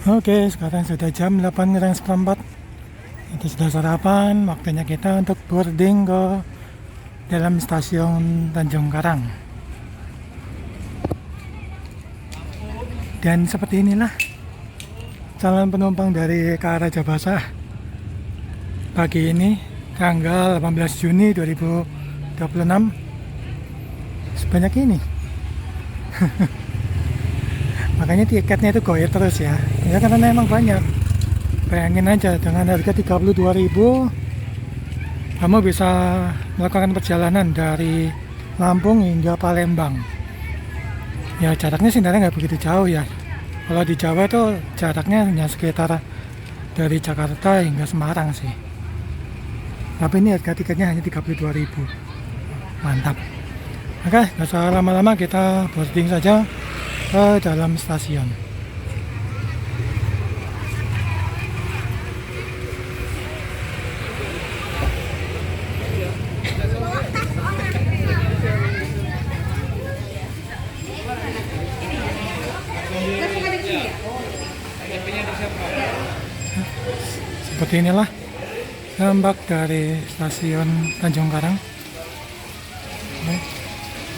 Oke, sekarang sudah jam 8 kurang seperempat. Itu sudah sarapan, waktunya kita untuk boarding ke dalam stasiun Tanjung Karang. Dan seperti inilah calon penumpang dari KA Rajabasa pagi ini, tanggal 18 Juni 2026. Sebanyak ini. Makanya tiketnya itu goyah terus ya. Ya karena emang banyak. Bayangin aja dengan harga 32.000 kamu bisa melakukan perjalanan dari Lampung hingga Palembang. Ya jaraknya sebenarnya nggak begitu jauh ya. Kalau di Jawa itu jaraknya hanya sekitar dari Jakarta hingga Semarang sih. Tapi ini harga tiketnya hanya 32.000. Mantap. Oke, nggak usah lama-lama, kita boarding saja ke dalam stasiun. Seperti inilah gambar dari stasiun Tanjung Karang. Oke,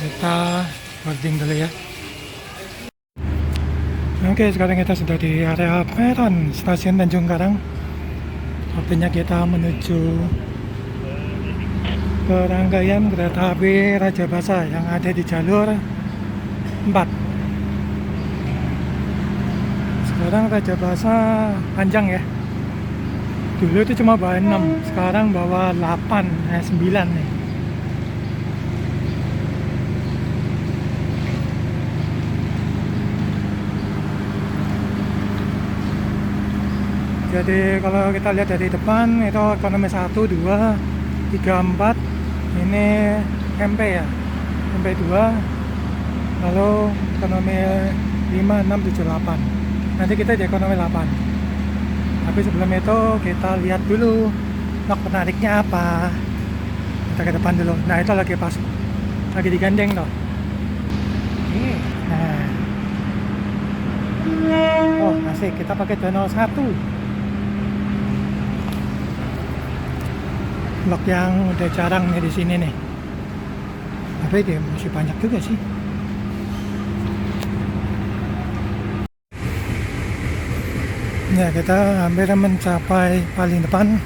kita boarding dulu ya. Oke, sekarang kita sudah di area peron stasiun Tanjung Karang. Waktunya kita menuju ke rangkaian kereta api Rajabasa yang ada di jalur 4. Sekarang Rajabasa panjang ya. Dulu itu cuma bawa 6, sekarang bawa 8, 9 nih. Jadi kalau kita lihat dari depan itu ekonomi 1, 2, 3, 4. Ini MP ya, MP 2. Lalu ekonomi 5, 6, 7, 8. Nanti kita di ekonomi 8. Tapi sebelum itu kita lihat dulu blok penariknya apa. Kita ke depan dulu. Nah itu lagi pas, lagi digandeng toh. Nah. Oh asik, kita pakai 201. Blok yang udah jarang nih di sini nih. Tapi dia masih banyak juga sih. Ya kita hampir mencapai paling depan.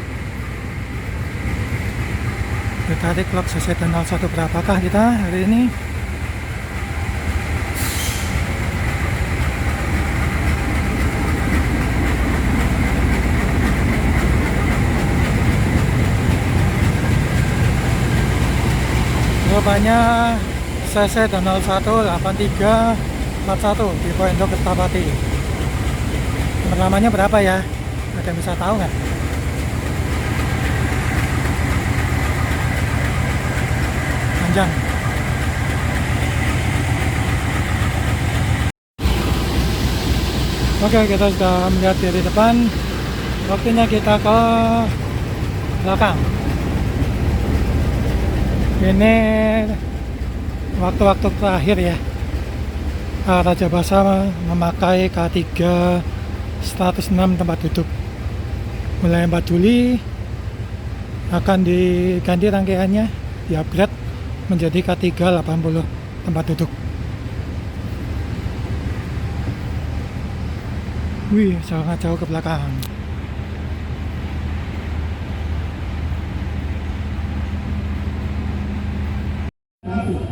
Kita tarik clock sesuai 01 berapakah kita hari ini. Jawabannya CC 018341 di Pondok Kertapati. Nomor lamanya berapa ya? Ada yang bisa tahu nggak? Panjang. Oke, kita sudah melihat dari depan. Waktunya kita ke belakang. Ini waktu-waktu terakhir ya. Rajabasa memakai K3 status 6 tempat duduk. Mulai 4 Juli akan diganti rangkaiannya, di-upgrade menjadi K3 80 tempat duduk. Wih, sangat jauh ke belakang.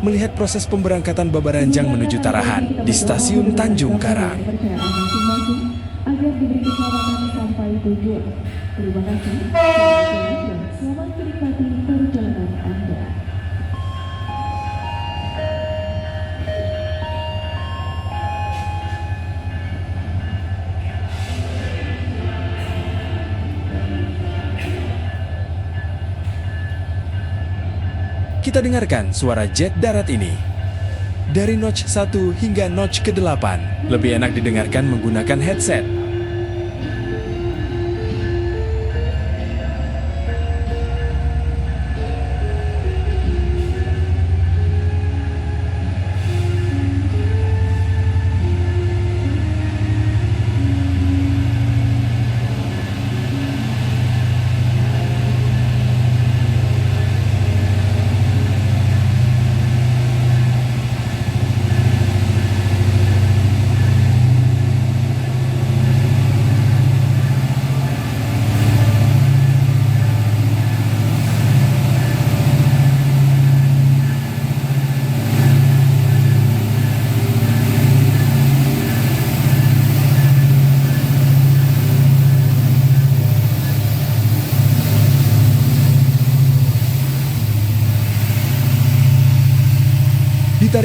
Melihat proses pemberangkatan Babaranjang menuju Tarahan di stasiun Tanjung Karang. Agar diberi keselamatan sampai tujuan. Terima kasih. Selamat menikmati perjalanan Anda. Kita dengarkan suara jet darat ini. Dari notch 1 hingga notch ke-8, lebih enak didengarkan menggunakan headset.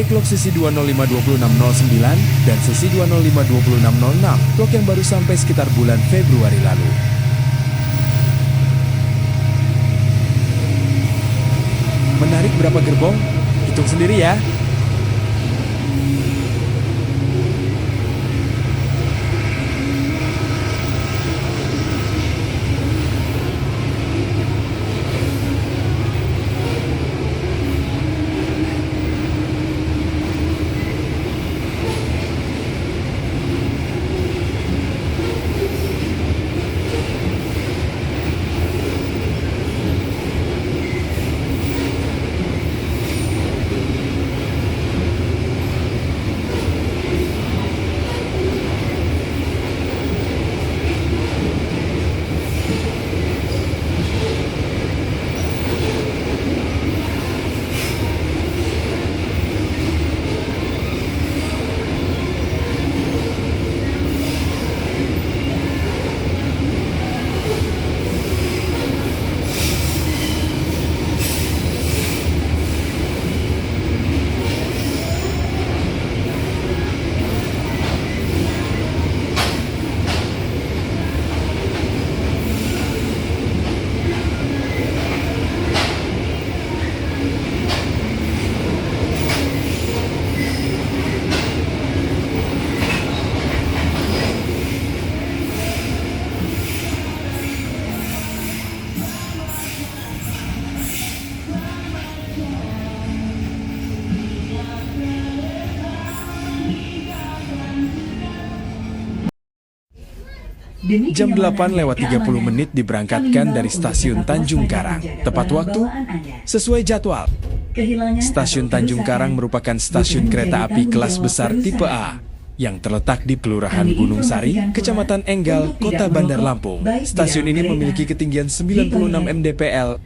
Baik log sesi 205-2609 dan sesi 205-2606, log yang baru sampai sekitar bulan Februari lalu. Menarik berapa gerbong? Hitung sendiri ya. Jam 8:30 diberangkatkan dari stasiun Tanjung Karang. Tepat waktu, sesuai jadwal. Stasiun Tanjung Karang merupakan stasiun kereta api kelas besar tipe A yang terletak di Kelurahan Gunung Sari, Kecamatan Enggal, Kota Bandar Lampung. Stasiun ini memiliki ketinggian 96 mdpl.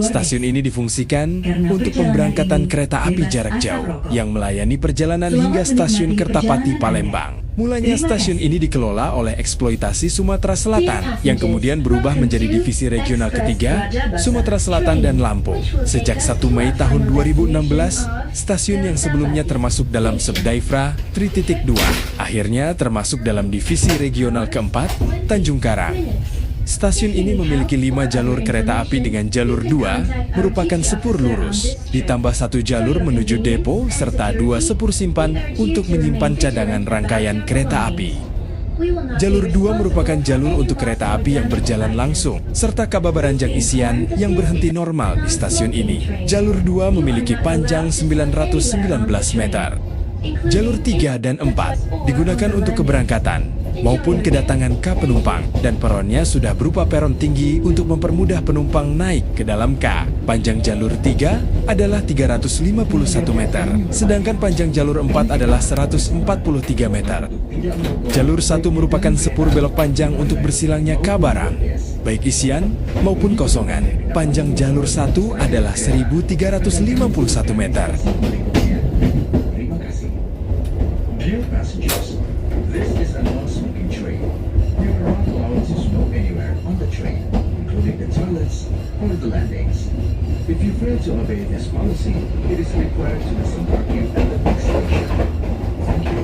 Stasiun ini difungsikan untuk pemberangkatan kereta api jarak jauh yang melayani perjalanan hingga stasiun Kertapati, Palembang. Mulanya stasiun ini dikelola oleh Eksploitasi Sumatera Selatan yang kemudian berubah menjadi divisi regional ketiga Sumatera Selatan dan Lampung. Sejak 1 Mei tahun 2016, stasiun yang sebelumnya termasuk dalam Subdaifra 3.2 akhirnya termasuk dalam divisi regional keempat Tanjung Karang. Stasiun ini memiliki 5 jalur kereta api dengan jalur 2 merupakan sepur lurus, ditambah 1 jalur menuju depo serta 2 sepur simpan untuk menyimpan cadangan rangkaian kereta api. Jalur 2 merupakan jalur untuk kereta api yang berjalan langsung, serta kababaranjang isian yang berhenti normal di stasiun ini. Jalur 2 memiliki panjang 919 meter. Jalur 3 dan 4 digunakan untuk keberangkatan maupun kedatangan K penumpang, dan peronnya sudah berupa peron tinggi untuk mempermudah penumpang naik ke dalam K. Panjang jalur 3 adalah 351 meter, sedangkan panjang jalur 4 adalah 143 meter. Jalur 1 merupakan sepur belok panjang untuk bersilangnya K barang, baik isian maupun kosongan. Panjang jalur 1 adalah 1351 meter. Dear passengers, this is a non-smoking train. You are not allowed to smoke anywhere on the train, including the toilets or the landings. If you fail to obey this policy, it is required to disembark you at the next station. Thank you.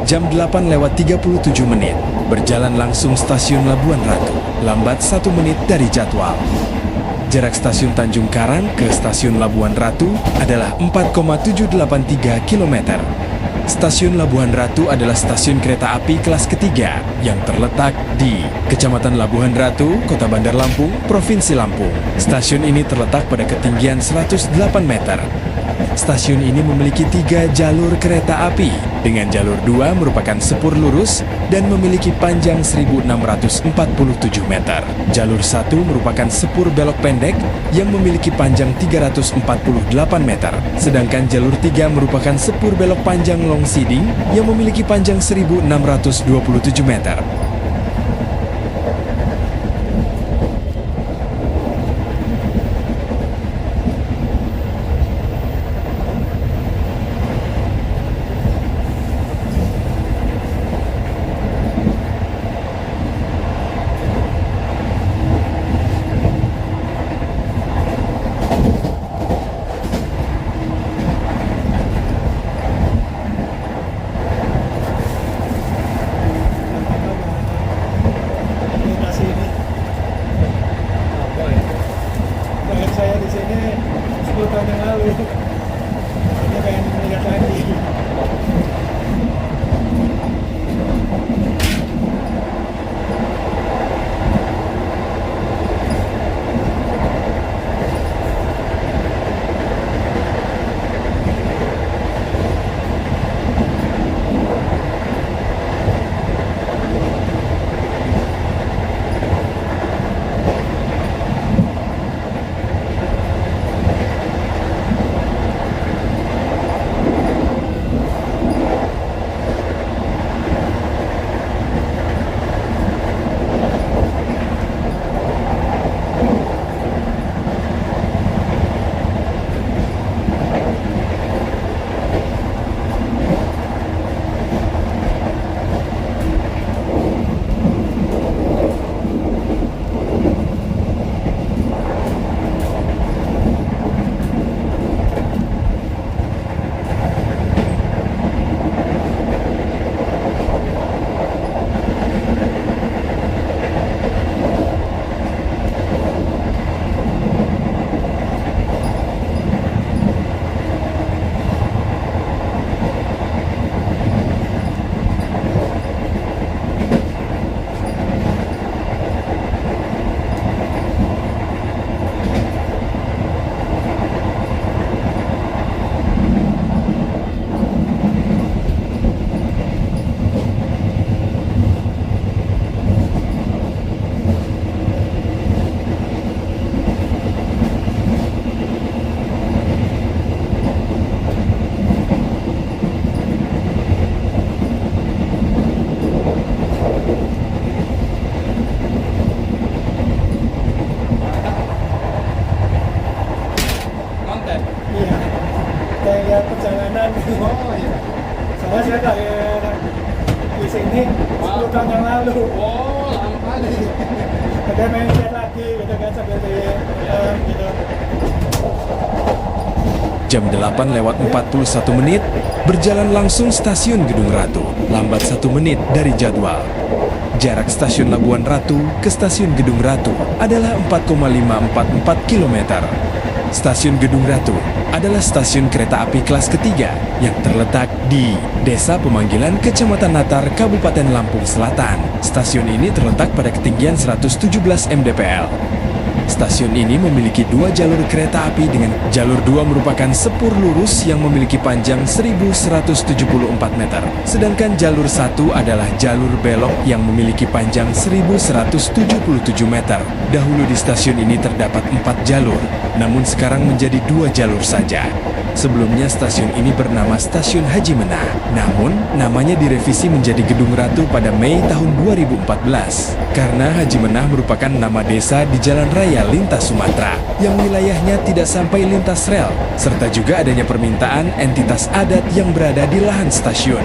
jam 8:37, berjalan langsung stasiun Labuan Ratu, lambat 1 menit dari jadwal. Jarak stasiun Tanjung Karang ke stasiun Labuan Ratu adalah 4,783 km. Stasiun Labuan Ratu adalah stasiun kereta api kelas ketiga yang terletak di Kecamatan Labuan Ratu, Kota Bandar Lampung, Provinsi Lampung. Stasiun ini terletak pada ketinggian 108 meter. Stasiun ini memiliki 3 jalur kereta api, dengan jalur 2 merupakan sepur lurus dan memiliki panjang 1.647 meter. Jalur 1 merupakan sepur belok pendek yang memiliki panjang 348 meter, sedangkan jalur 3 merupakan sepur belok panjang long siding yang memiliki panjang 1.627 meter. Lokasi ini. Dengan saya di sini 10 tahun yang lalu. Ini pengen melihat lagi. Kayak perjalanan. Oh iya. Soalnya saya dari di sini 10 tahun yang lalu. Oh, lama kali. Ada main lihat lagi gitu kan sambil di gitu. Jam 8:41, berjalan langsung stasiun Gedung Ratu, lambat 1 menit dari jadwal. Jarak stasiun Labuan Ratu ke stasiun Gedung Ratu adalah 4,544 km. Stasiun Gedung Ratu adalah stasiun kereta api kelas ketiga yang terletak di Desa Pemanggilan, Kecamatan Natar, Kabupaten Lampung Selatan. Stasiun ini terletak pada ketinggian 117 mdpl. Stasiun ini memiliki 2 jalur kereta api dengan jalur 2 merupakan sepur lurus yang memiliki panjang 1.174 meter. Sedangkan jalur 1 adalah jalur belok yang memiliki panjang 1.177 meter. Dahulu di stasiun ini terdapat 4 jalur, namun sekarang menjadi 2 jalur saja. Sebelumnya stasiun ini bernama Stasiun Haji Menah, namun namanya direvisi menjadi Gedung Ratu pada Mei tahun 2014. Karena Haji Menah merupakan nama desa di Jalan Raya Lintas Sumatera yang wilayahnya tidak sampai lintas rel, serta juga adanya permintaan entitas adat yang berada di lahan stasiun.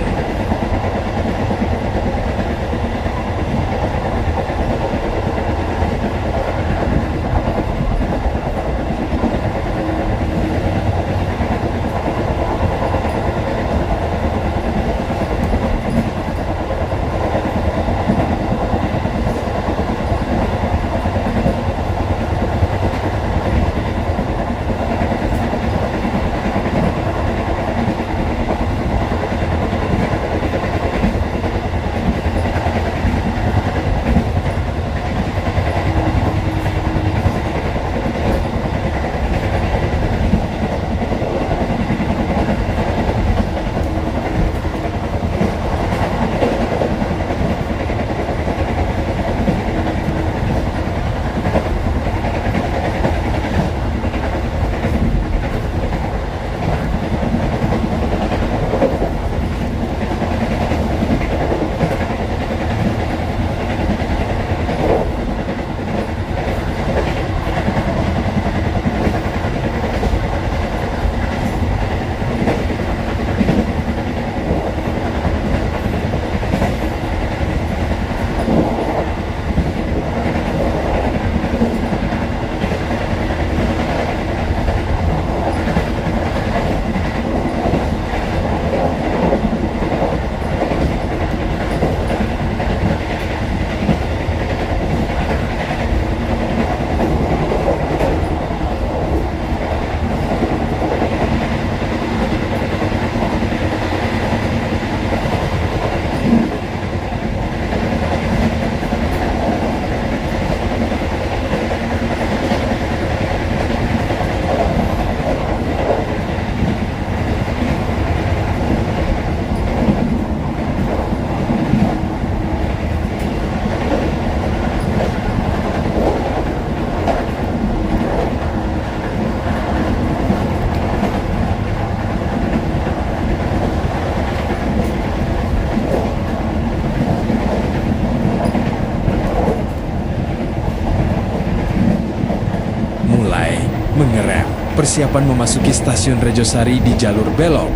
persiapan memasuki stasiun Rejosari di jalur belok.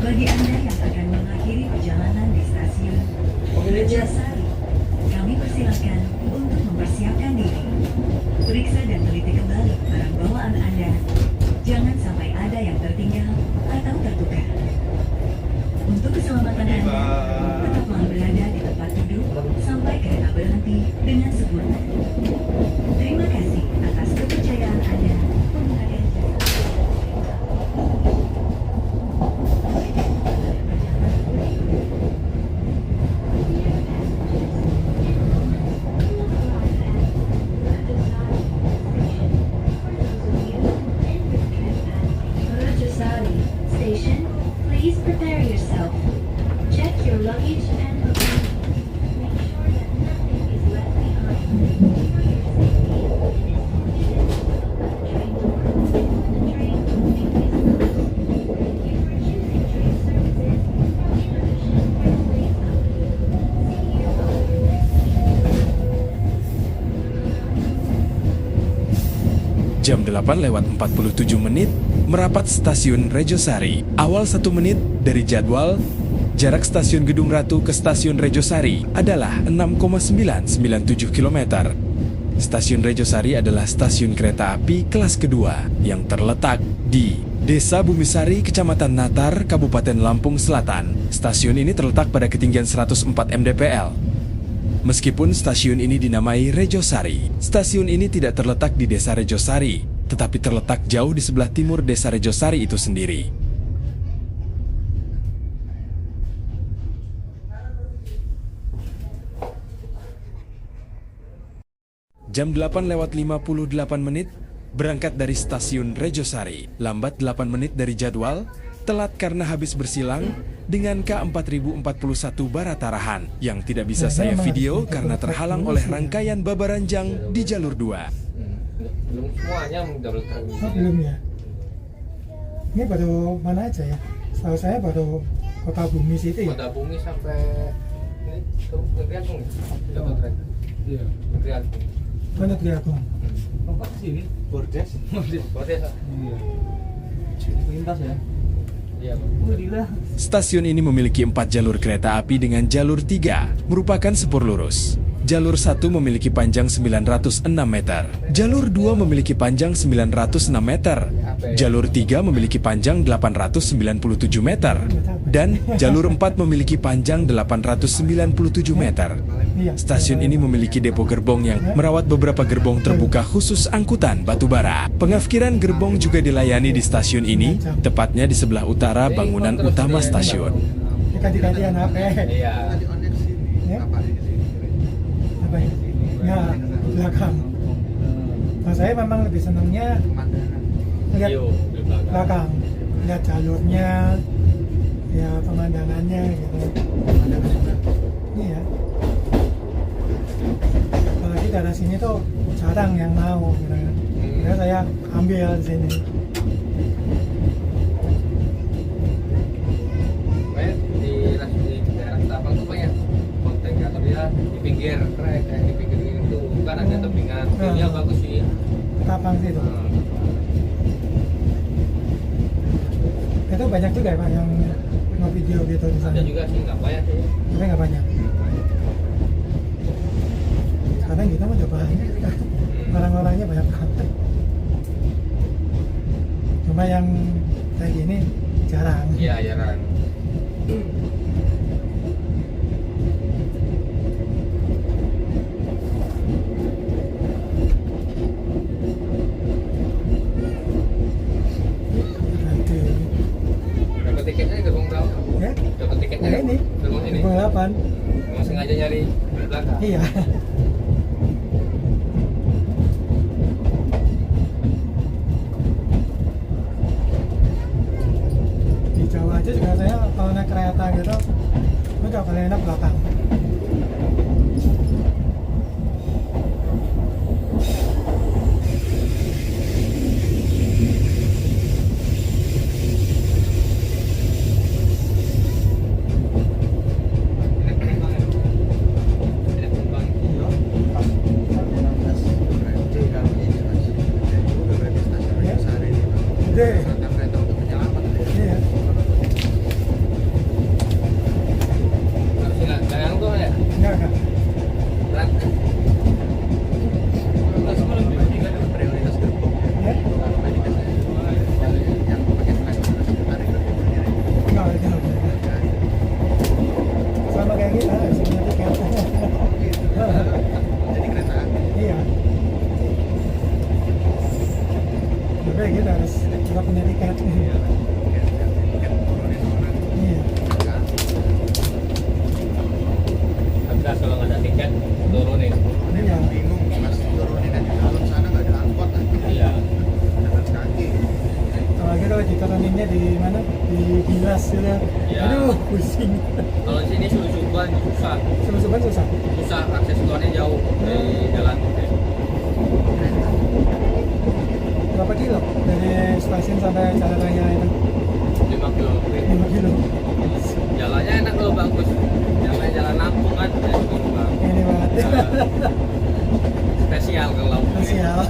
Bagi Anda yang akan mengakhiri perjalanan di stasiun Rejosari, kami persilakan untuk mempersiapkan diri. Periksa dan teliti kembali barang bawaan Anda. Jangan sampai ada yang tertinggal atau tertukar. Untuk keselamatan Anda, tetaplah berada di tempat duduk sampai kereta berhenti dengan sempurna. Terima kasih atas kepercayaan Anda menggunakan jasa. Rajasari Station, please prepare yourself. Check your luggage and belongings. Make sure that nothing is left behind. For your safety, it is forbidden to open the train doors when the train moving is closed. Thank you for choosing train services from Indonesia Airways Company. See you on your next Jam 8:47 merapat stasiun Rejosari. Awal 1 menit dari jadwal, jarak stasiun Gedung Ratu ke stasiun Rejosari adalah 6,997 km. Stasiun Rejosari adalah stasiun kereta api kelas kedua yang terletak di Desa Bumisari, Kecamatan Natar, Kabupaten Lampung Selatan. Stasiun ini terletak pada ketinggian 104 mdpl. Meskipun stasiun ini dinamai Rejosari, stasiun ini tidak terletak di Desa Rejosari, tetapi terletak jauh di sebelah timur Desa Rejosari itu sendiri. Jam 8:58 berangkat dari stasiun Rejosari, lambat 8 menit dari jadwal, telat karena habis bersilang dengan K4041 Baratarahan yang tidak bisa saya video karena terhalang oleh rangkaian babaranjang di jalur 2. Belum semuanya double track. Oh, belum ya? Ini baru mana aja ya? Setahu saya baru Kota Bumi City ya? Kota Bumi sampai ini ke Negeri Agung double track. Iya. Negeri Agung. Oh, Negeri Agung. Apa sini? Bordes. Bordes. Iya. Lintas ya. Iya, Bang. Stasiun ini memiliki 4 jalur kereta api dengan jalur 3 merupakan sepur lurus. Jalur 1 memiliki panjang 906 meter. Jalur 2 memiliki panjang 906 meter. Jalur 3 memiliki panjang 897 meter. Dan jalur 4 memiliki panjang 897 meter. Stasiun ini memiliki depo gerbong yang merawat beberapa gerbong terbuka khusus angkutan batubara. Pengafkiran gerbong juga dilayani di stasiun ini, tepatnya di sebelah utara bangunan utama stasiun. Ganti-gantian HP. Iya. Ya? Apa ya? Nggak, belakang. Nah, saya memang lebih senangnya lihat Yo, di belakang. belakang. lihat jalurnya, ya pemandangannya gitu. Iya. Apalagi daerah sini tuh jarang yang mau gitu kan. Jadi saya ambil di sini. Banyak di daerah Ketapang tuh banyak konten atau dia di pinggir trek kayak di pinggir itu bukan ada tebingan. View-nya bagus sih. Ketapang sih itu. Itu banyak juga ya Pak yang mau video gitu di sana. Ada juga sih nggak banyak sih. Tapi nggak banyak. Sekarang kita mau coba orang-orangnya banyak banget. Cuma yang kayak gini jarang. Iya jarang. Nanti Dapat tiketnya di gerbong berapa? ya, Dapat tiketnya ya ini gerbong ini. gerbong 8. Emang sengaja nyari di belakang. Iya. Di Jawa aja juga saya kalau naik kereta gitu, udah paling enak belakang. Ini penumpang ya? Ini penumpang. Gede. Iya. Harus nggak jangan tuh ya. Enggak. Berat. Ya? Enggak. Sama kayak kita, bisa punya tiket. Iya. Tapi kita harus juga punya tiket. Iya. Harga kalau nggak ada tiket turunin. Iya. Iya. Apalagi kalau dituruninnya di mana? Di Gilas gitu. Iya. Aduh, pusing. Kalau di sini Susuban susah. Sebenarnya susah. Susah akses keluarnya jauh dari jalan. Berapa kilo dari stasiun sampai jalan raya itu? 5 kilo lebih. 5 kilo. Jalannya enak kalau bagus. Jalan jalan Lampung kan ya, bagus. Ini banget. Spesial kalau Lampung. Spesial.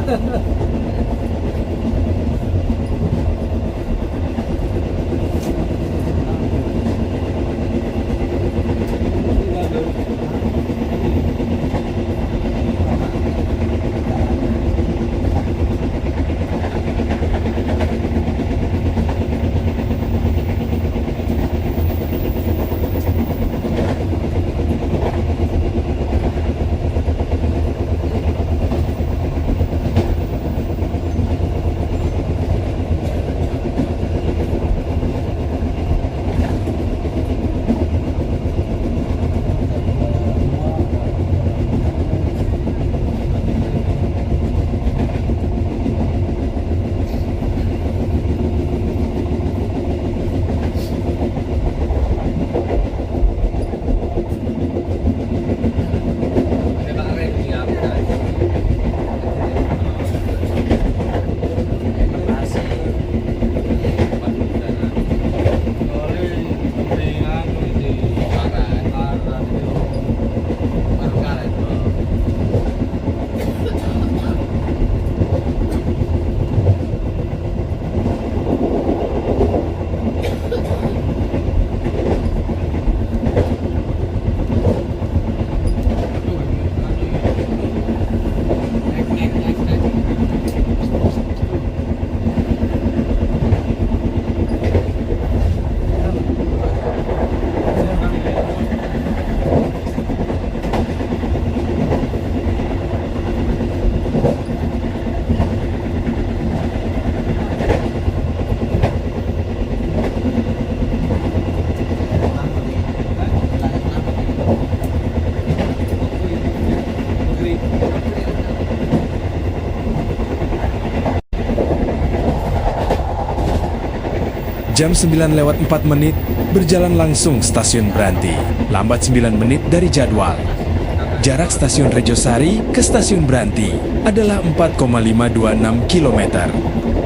jam 9:04, berjalan langsung stasiun Branti, lambat 9 menit dari jadwal. Jarak stasiun Rejosari ke stasiun Branti adalah 4,526 km.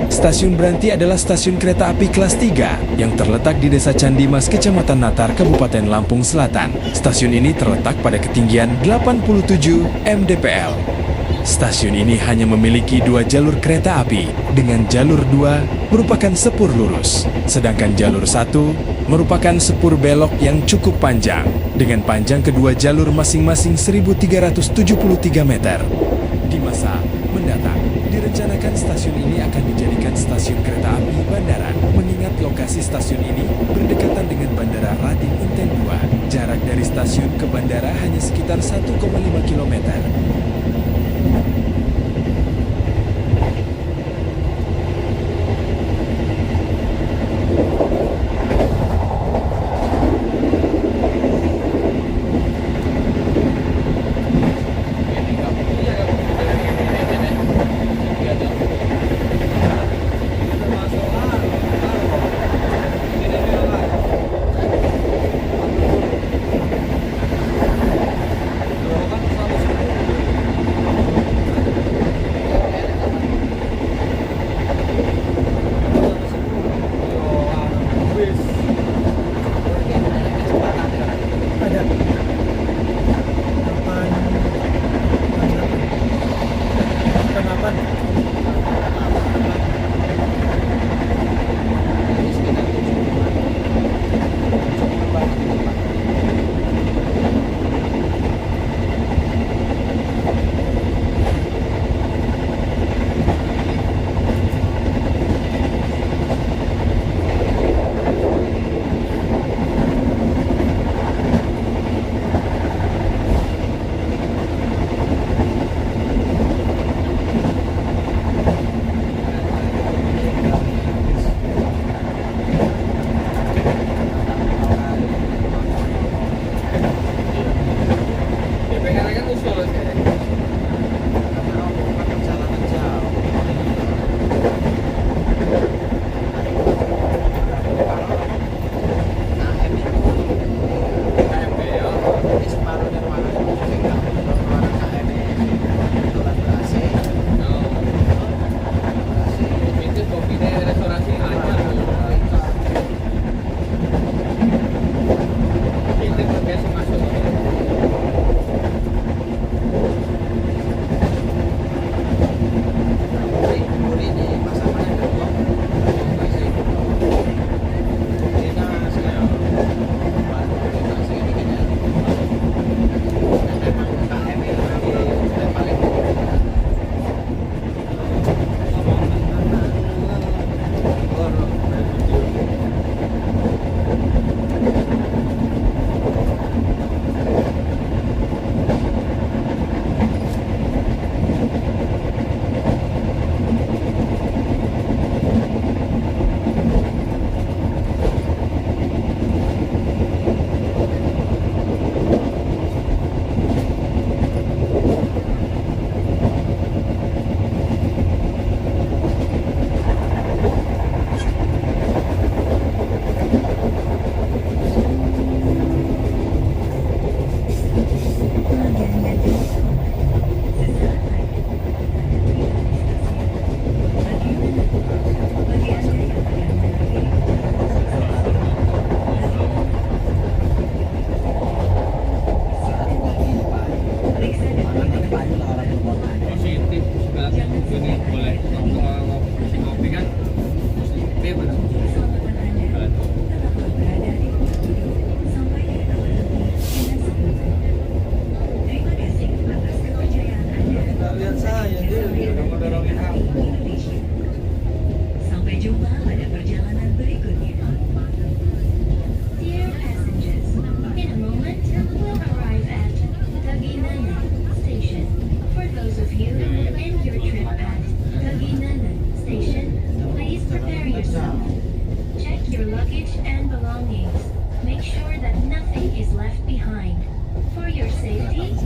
Stasiun Branti adalah stasiun kereta api kelas 3 yang terletak di Desa Candimas, Kecamatan Natar, Kabupaten Lampung Selatan. Stasiun ini terletak pada ketinggian 87 mdpl. Stasiun ini hanya memiliki 2 jalur kereta api, dengan jalur 2 merupakan sepur lurus, sedangkan jalur 1 merupakan sepur belok yang cukup panjang, dengan panjang kedua jalur masing-masing 1373 meter. Di masa mendatang, direncanakan stasiun ini akan dijadikan stasiun kereta api bandara, mengingat lokasi stasiun ini berdekatan dengan Bandara Raden Inten II. Jarak dari stasiun ke bandara hanya sekitar 1,5 km.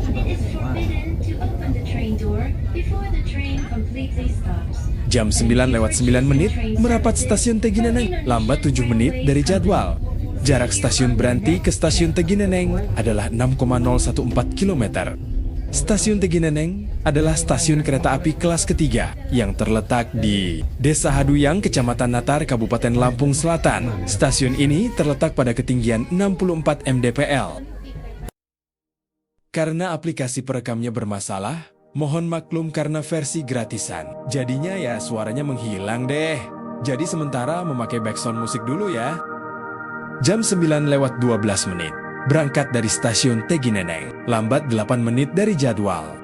It is forbidden to open the train door before the train completely stops. Jam 9:09 merapat stasiun Tegineneng, lambat 7 menit dari jadwal. Jarak stasiun Branti ke stasiun Tegineneng adalah 6,014 km. Stasiun Tegineneng adalah stasiun kereta api kelas ketiga yang terletak di Desa Haduyang, Kecamatan Natar, Kabupaten Lampung Selatan. Stasiun ini terletak pada ketinggian 64 mdpl. Karena aplikasi perekamnya bermasalah, mohon maklum karena versi gratisan. Jadinya ya suaranya menghilang deh. Jadi sementara memakai background musik dulu ya. Jam 9:12. Berangkat dari stasiun Tegineneng, lambat 8 menit dari jadwal.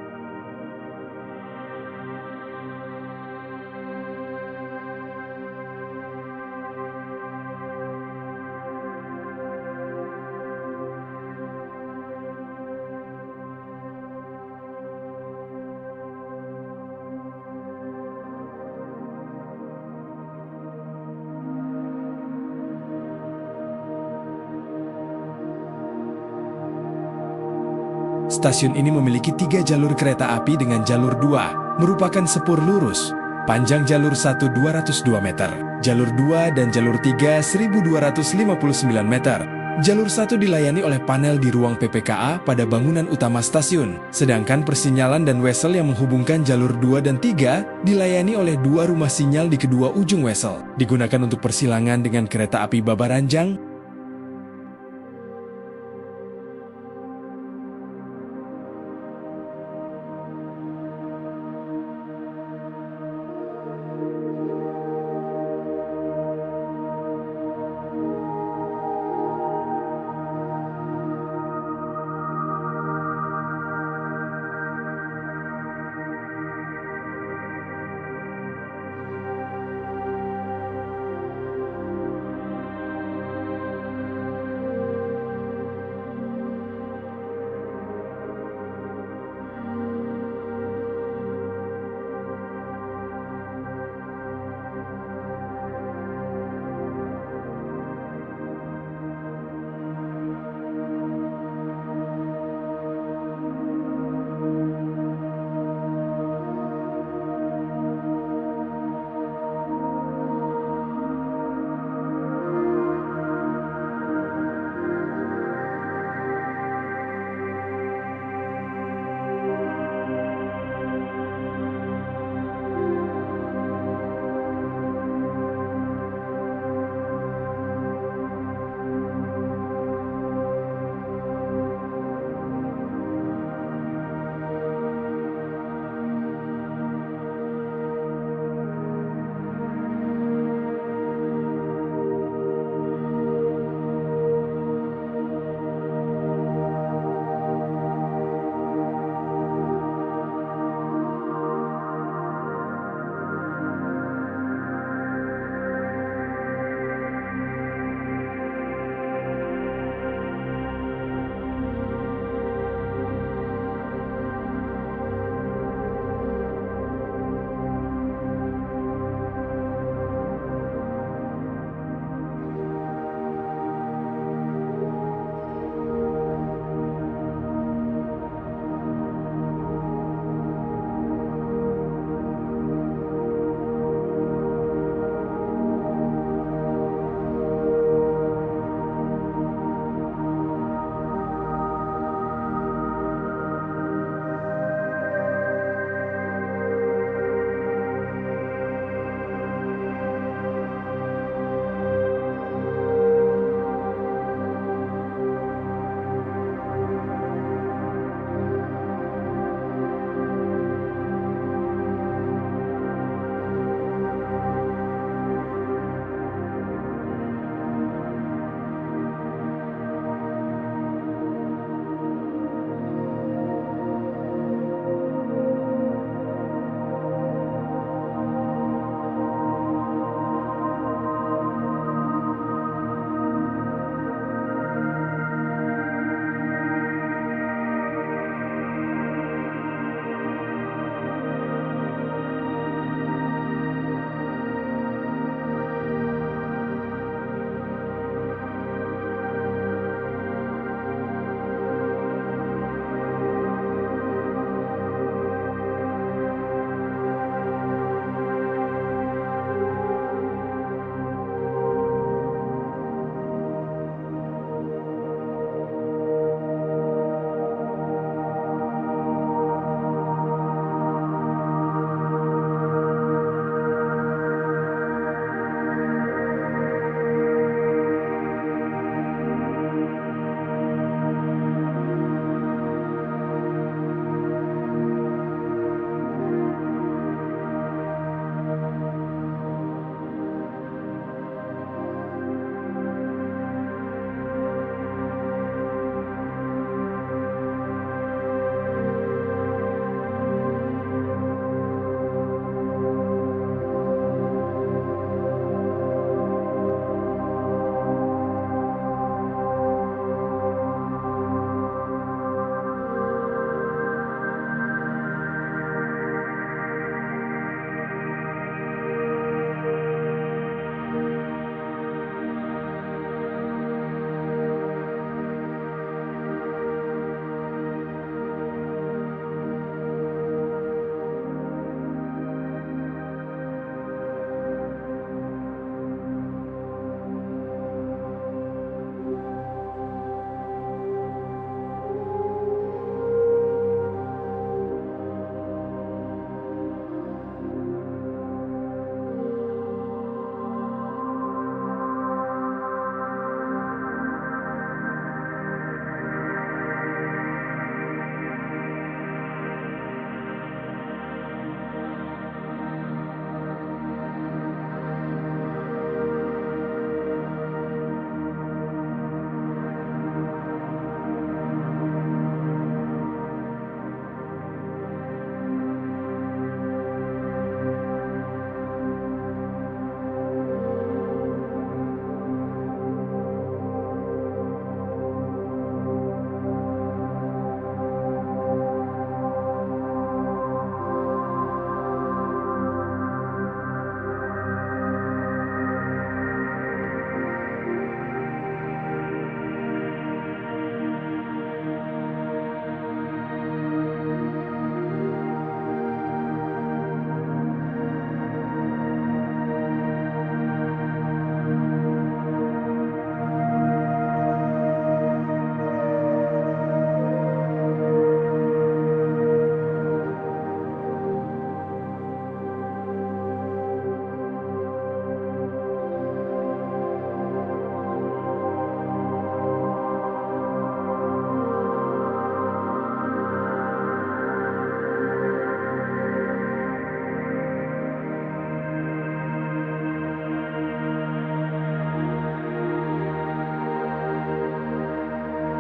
Stasiun ini memiliki 3 jalur kereta api dengan jalur 2, merupakan sepur lurus. Panjang jalur 1 202 meter, jalur 2 dan jalur 3 1259 meter. Jalur 1 dilayani oleh panel di ruang PPKA pada bangunan utama stasiun, sedangkan persinyalan dan wesel yang menghubungkan jalur 2 dan 3 dilayani oleh 2 rumah sinyal di kedua ujung wesel. Digunakan untuk persilangan dengan kereta api Babaranjang,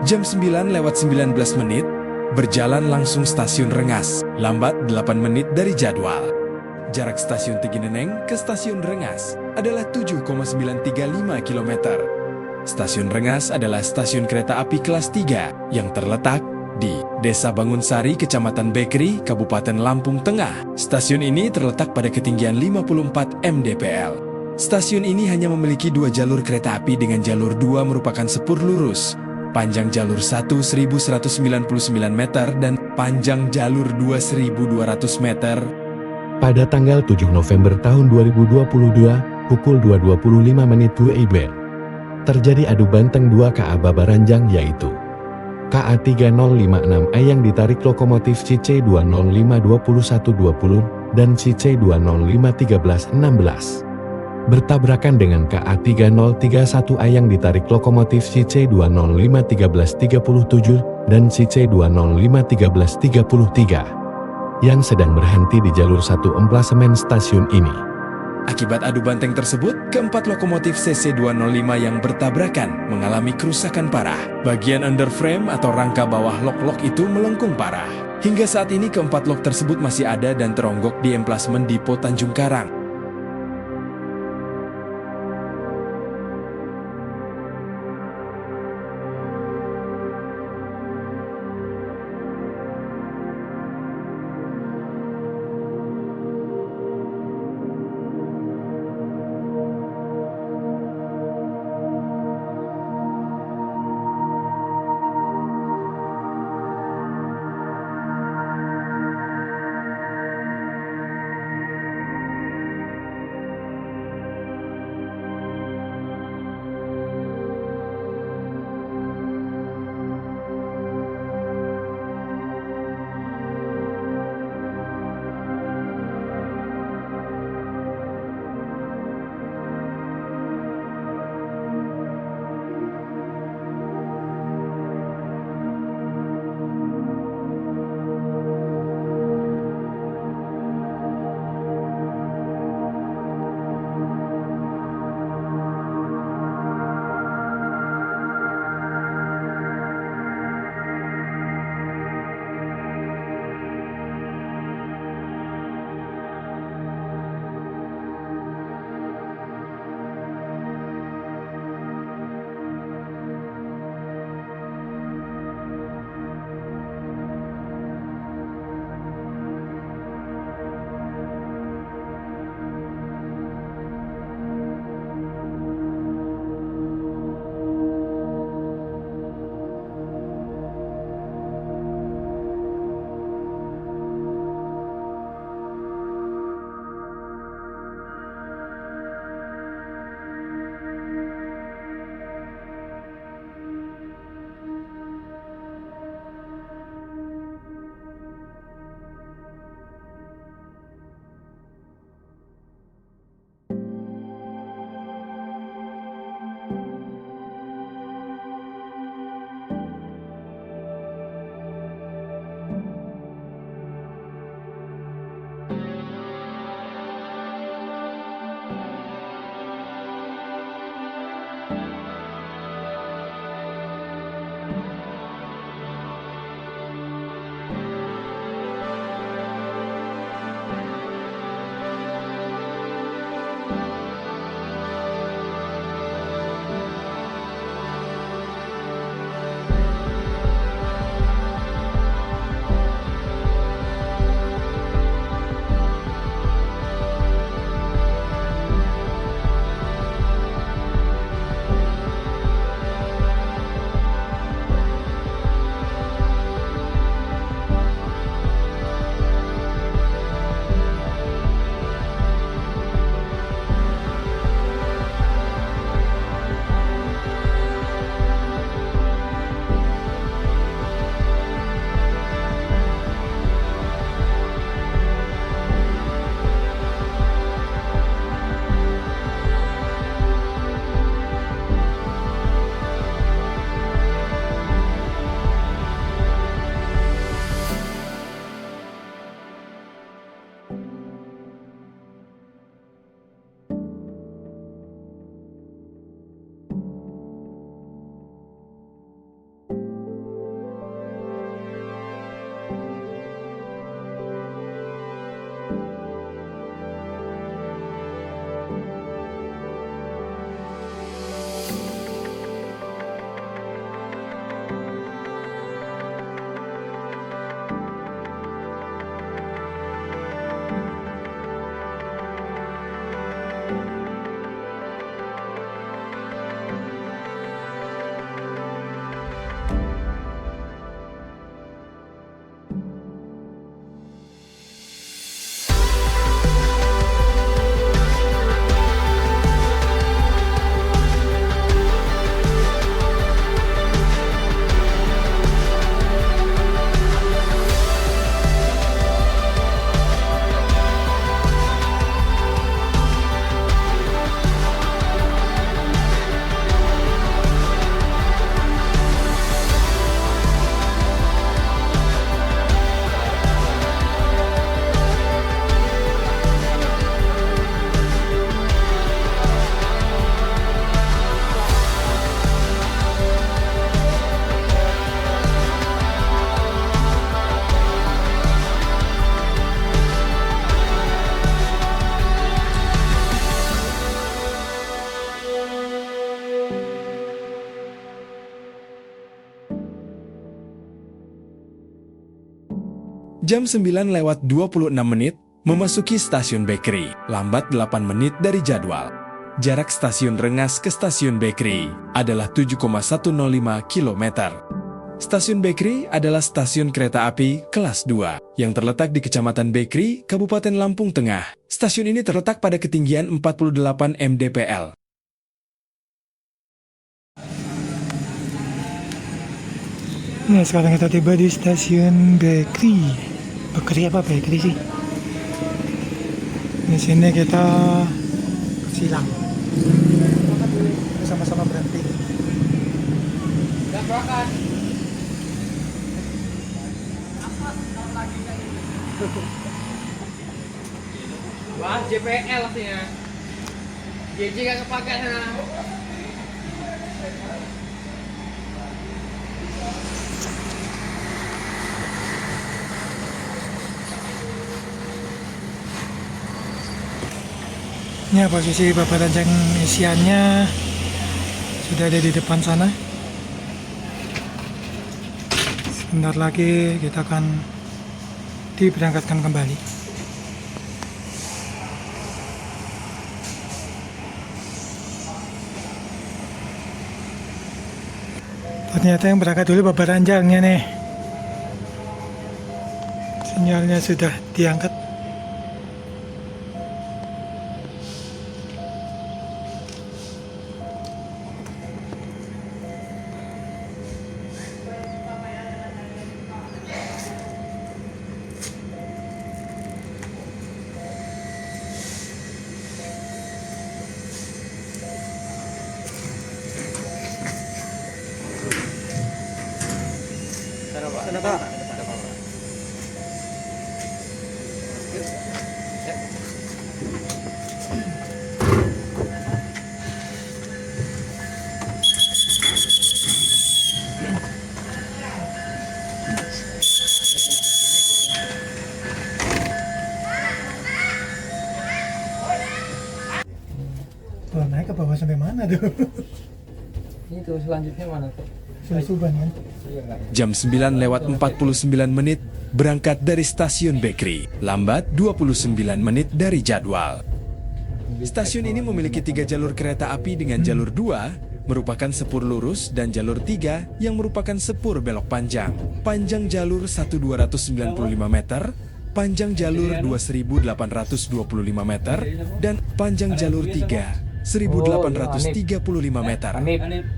Jam 9:19 menit, berjalan langsung stasiun Rengas, lambat 8 menit dari jadwal. Jarak stasiun Tegineneng ke stasiun Rengas adalah 7,935 km. Stasiun Rengas adalah stasiun kereta api kelas 3 yang terletak di Desa Bangunsari, Kecamatan Bekri, Kabupaten Lampung Tengah. Stasiun ini terletak pada ketinggian 54 mdpl. Stasiun ini hanya memiliki 2 jalur kereta api dengan jalur 2 merupakan sepur lurus. Panjang jalur 1 1199 meter dan panjang jalur 2 1200 meter. Pada tanggal 7 November tahun 2022, pukul 2.25 menit WIB, terjadi adu banteng 2 KA Babaranjang yaitu KA 3056A yang ditarik lokomotif CC2052120 dan CC2051316. Bertabrakan dengan KA 3031A yang ditarik lokomotif CC2051337 dan CC2051333 yang sedang berhenti di jalur 1 emplasemen stasiun ini. Akibat adu banteng tersebut, keempat lokomotif CC205 yang bertabrakan mengalami kerusakan parah. Bagian underframe atau rangka bawah lok-lok itu melengkung parah. Hingga saat ini keempat lok tersebut masih ada dan teronggok di emplasmen Dipo Tanjung Karang. Jam 9:26 menit, memasuki stasiun Bakery, lambat 8 menit dari jadwal. Jarak stasiun Rengas ke stasiun Bakery adalah 7,105 km. Stasiun Bakery adalah stasiun kereta api kelas 2 yang terletak di Kecamatan Bakery, Kabupaten Lampung Tengah. Stasiun ini terletak pada ketinggian 48 mdpl. Nah, sekarang kita tiba di stasiun Bakery. Bakery apa Bakery sih? Di sini kita silang. Sama-sama berhenti. Dan makan. Wah, JPL artinya. JJ gak kepake sana. Ya, posisi Bapak Ranjang isiannya sudah ada di depan sana. Sebentar lagi kita akan diberangkatkan kembali. Ternyata yang berangkat dulu Bapak Ranjangnya nih. Sinyalnya sudah diangkat. Kalau naik ke bawah sampai mana tuh? Ini tuh selanjutnya mana tuh? Suban kan? Iya enggak? Jam 9:49 menit, berangkat dari stasiun Bakery, lambat 29 menit dari jadwal. Stasiun ini memiliki 3 jalur kereta api dengan jalur 2 merupakan sepur lurus dan jalur 3 yang merupakan sepur belok panjang. Panjang jalur 1295 meter, panjang jalur 2825 meter, dan panjang jalur 3 1835 meter. Anip.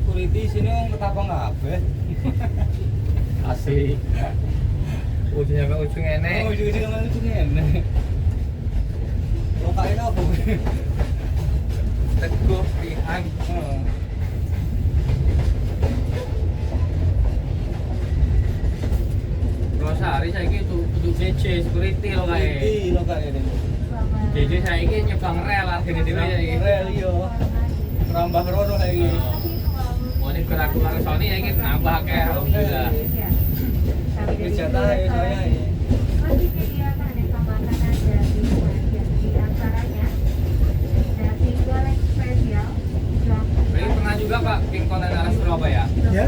Security sini ketapang kabeh. Asli. Ujungnya ke ujung enek. Oh, ujung-ujung sama ujung ngene. Lokake apa kuwi? Teguh pihak. Heeh. Rosari saiki untuk JJ security lo kae. Security lokake ini. JJ saiki nyebang rel argene dhewe saiki. Rel iya. Rambah rono saiki. Oh, ini geraku karo Sony saiki nambah akeh alhamdulillah. Wis jatah ya saya. Masih disediakan aneka makanan dari di antaranya nasi goreng spesial, Berarti pernah juga Pak bikin konten arah Surabaya? Ya,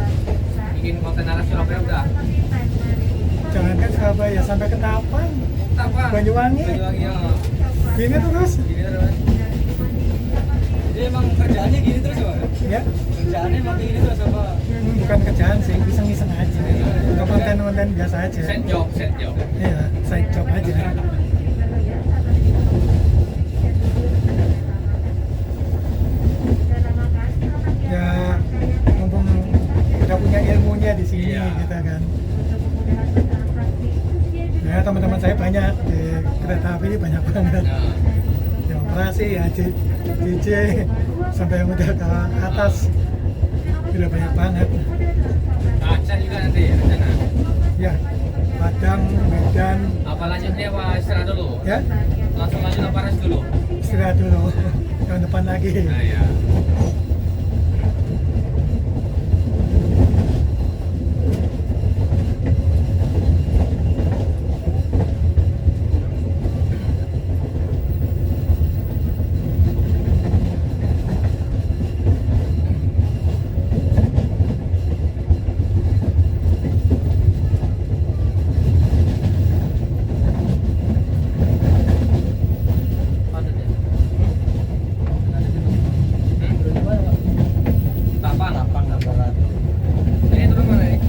Bikin konten arah Surabaya udah? jangankan Surabaya sampai ke Tapang, Apa? Banyuwangi. Banyuwangi ya. Gini terus. Gini terus. Jadi emang kerjaannya gini terus ya? Ya, Kerjaannya emang gini terus apa? bukan kerjaan sih, iseng-iseng aja. Untuk konten-konten biasa aja. Set job. Iya, side job aja. Ya, mumpung udah punya ilmunya di sini, Iya. gitu kan. Ya, teman-teman saya banyak di kereta api ini banyak banget. Nah, Yang operasi ya DJ sampai yang udah ke atas udah banyak banget. Aceh juga nanti ya rencana. Ya, Padang, Medan, Apa lanjutnya apa istirahat dulu? ya Langsung lanjut apa rest dulu? istirahat dulu. Tahun depan lagi. Nah, ya. Ada deh. Ada di Tapang. Tapang Barat. Ini terus mana nih?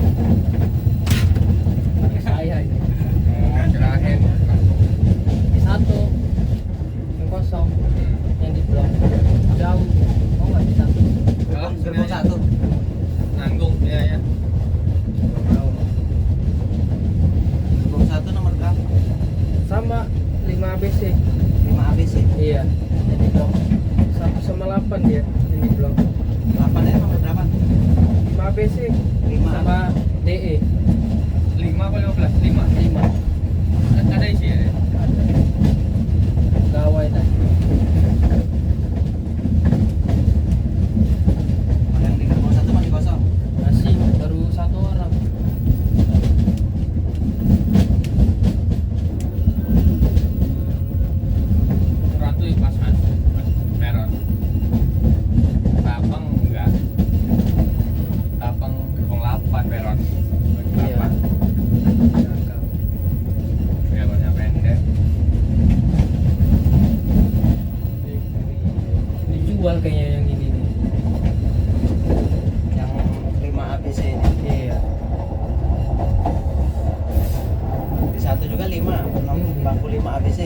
Pakai saya ini. Kirain. Satu yang kosong yang di blok jauh. Oh nggak di satu. Kalau Gerbong satu. nanggung ya ya. Gerbong satu nomor berapa? Sama 5 ABC. 5 ABC. Iya. Yang di blok 1 sama 8 dia yang di blok. 8 ya nomor berapa? 5 ABC. 5 sama DE. 5 apa 15? 5. 5. Ada isi ya? Ada. Gawai tadi. Yang di gerbong satu masih kosong. Masih baru 1 orang. Ratu pas mas peron. Tapang enggak. Tapang gerbong 8 peron. Iya. 8. Peronnya pendek. Dijual kayaknya yang ini nih. Yang 5 ABC ini. Iya. Di satu juga 5, bangku 5 ABC.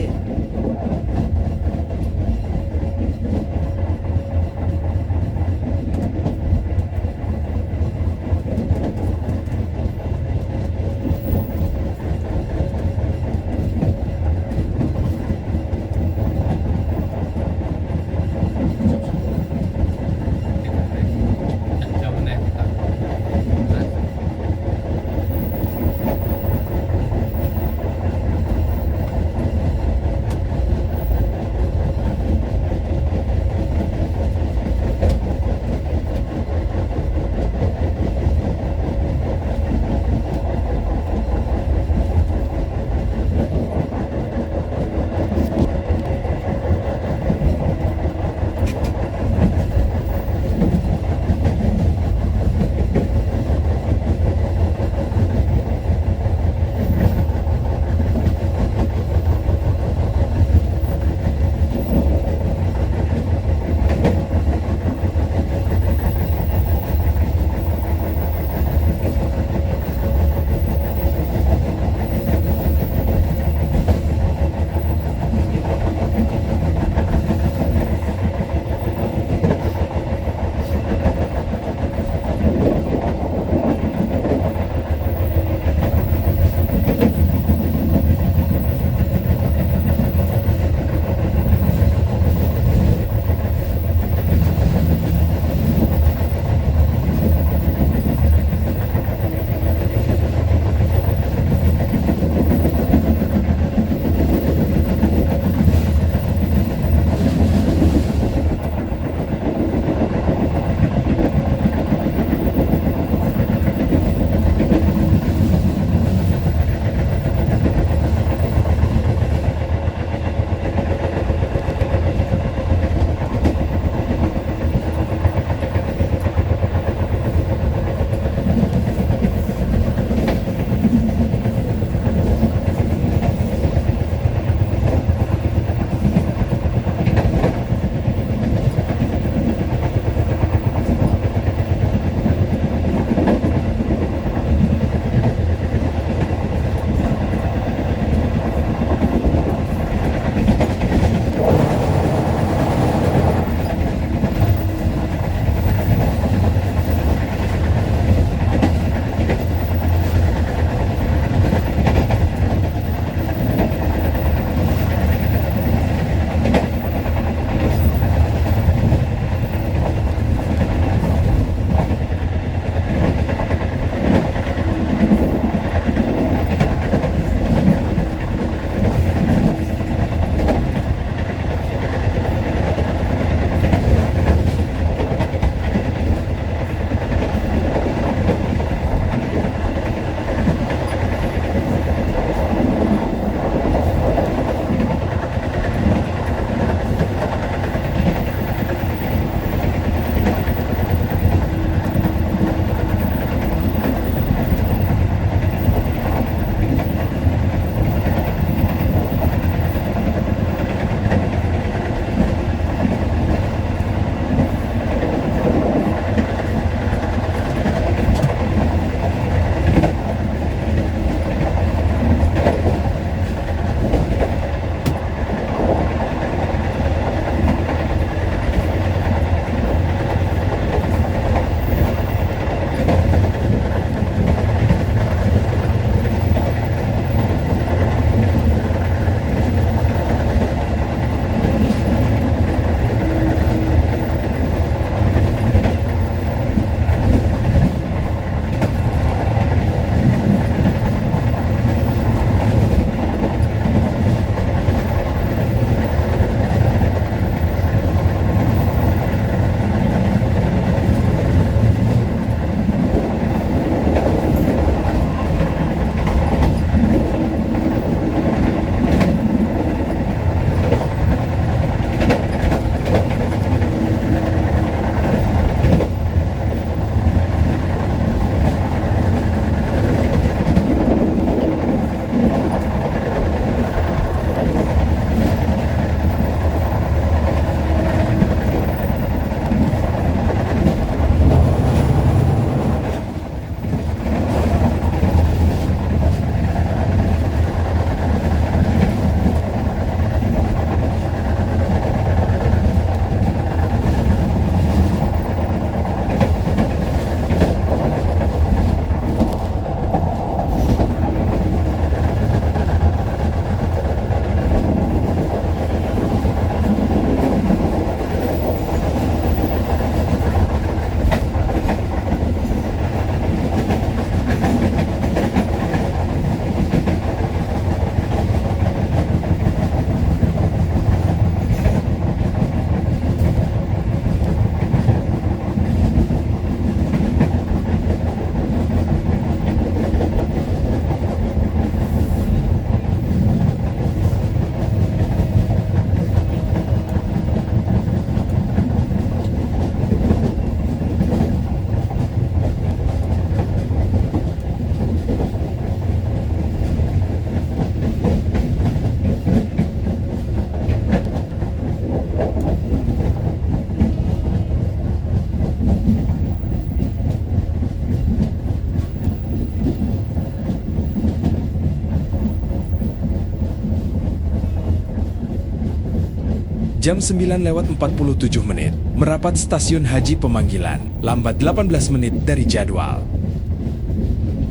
jam 9:47 menit, merapat stasiun Haji Pemanggilan, lambat 18 menit dari jadwal.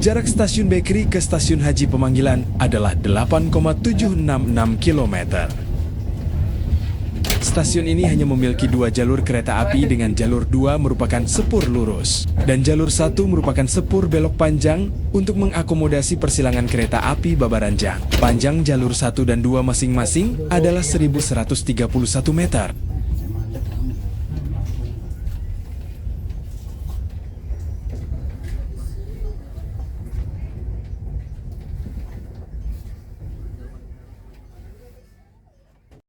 Jarak stasiun Bekri ke stasiun Haji Pemanggilan adalah 8,766 km. Stasiun ini hanya memiliki 2 jalur kereta api dengan jalur 2 merupakan sepur lurus dan jalur 1 merupakan sepur belok panjang untuk mengakomodasi persilangan kereta api Babaranjang. Panjang jalur 1 dan 2 masing-masing adalah 1131 meter.